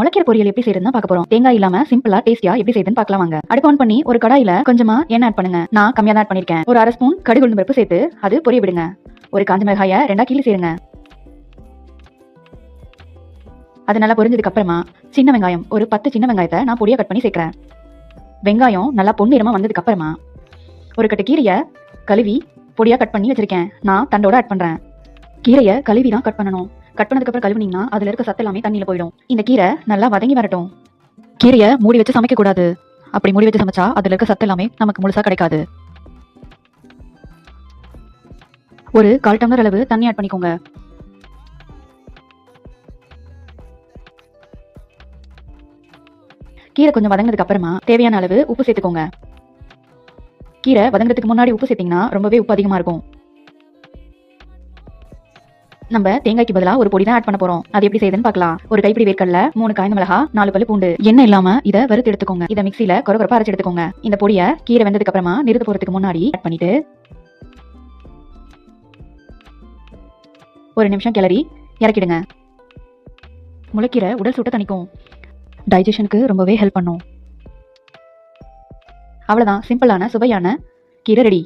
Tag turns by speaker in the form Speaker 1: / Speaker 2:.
Speaker 1: முளைக்கீரை பொரியல் எப்படி செய்யறதுன்னு பார்க்க போறோம். தேங்காய் இல்லாம சிம்பிளா டேஸ்டியா எப்படி செய்யுதுன்னு பார்க்கலாம் வாங்க. அடுப்பு ஆன் பண்ணி ஒரு கடாயில கொஞ்சமா எண்ணெய் ஆட் பண்ணுங்க. நான் கம்மியா தான் ஆட் பண்ணிருக்கேன். ஒரு 1/2 ஸ்பூன் கடுகு உளுந்து பருப்பு சேர்த்து அது பொரிய விடுங்க. ஒரு காஞ்ச மிளகாயை 2 கீழி சேருங்க. அது நல்லா பொரிஞ்சதுக்கு அப்புறமா சின்ன வெங்காயம் ஒரு 10 சின்ன வெங்காயத்தை நான் பொடியா கட் பண்ணி சேர்க்கிறேன். வெங்காயம் நல்லா பொன்னிறமா வந்ததுக்கு அப்புறமா ஒரு கட்டு கீரையை கழுவி பொடியா கட் பண்ணி வச்சிருக்கேன். நான் தண்டோட ஆட் பண்றேன். கீரையை கழுவி தான் கட் பண்ணணும். கட் பண்ணதுக்கு அப்புறம் கழுவுனீங்கன்னா அதுல இருக்க சத்து எல்லாமே தண்ணியில போயிடும். இந்த கீரை நல்லா வதங்கி வரட்டும். கீரையை மூடி வச்சு சமைக்க கூடாது. அப்படி மூடி வச்சு சமைச்சா அதுல இருக்க சத்து எல்லாமே நமக்கு முழுசா கிடைக்காது. ஒரு 1/4 டம்ளர் அளவு தண்ணி ஆட் பண்ணிக்கோங்க. கீரை கொஞ்சம் வதங்கினதுக்கு அப்புறமா தேவையான அளவு உப்பு சேர்த்துக்கோங்க. கீரை வதங்குறதுக்கு முன்னாடி உப்பு சேர்த்தீங்கன்னா ரொம்பவே உப்பு அதிகமா இருக்கும். நம்ம தேங்காய்க்கு பதிலா ஒரு பொடி தான் ஆட் பண்ண போறோம். அது எப்படி செய்யுதுன்னு பார்க்கலாம். ஒரு கைப்பிடி வேர்க்கடல, 3 காய்ந்த மிளகா, 4 பல்லு பூண்டு. எண்ணெய் இல்லாம இத வறுத்து எடுத்துக்கோங்க. இத மிக்ஸில கொரகொரப்பா அரைச்சு எடுத்துக்கோங்க. இந்த பொடியை கீரை வெந்ததுக்கு அப்புறமா நிறுத்த போறதுக்கு முன்னாடி ஆட் பண்ணிட்டு ஒரு நிமிஷம் கிளறி இறக்கிடுங்க. முளைக்கீரை உடல் சூட்டை தணிக்கும். டைஜஷனுக்கு ரொம்பவே ஹெல்ப் பண்ணும். அவ்வளவுதான், சிம்பிளான சுவையான கீரை ரெடி.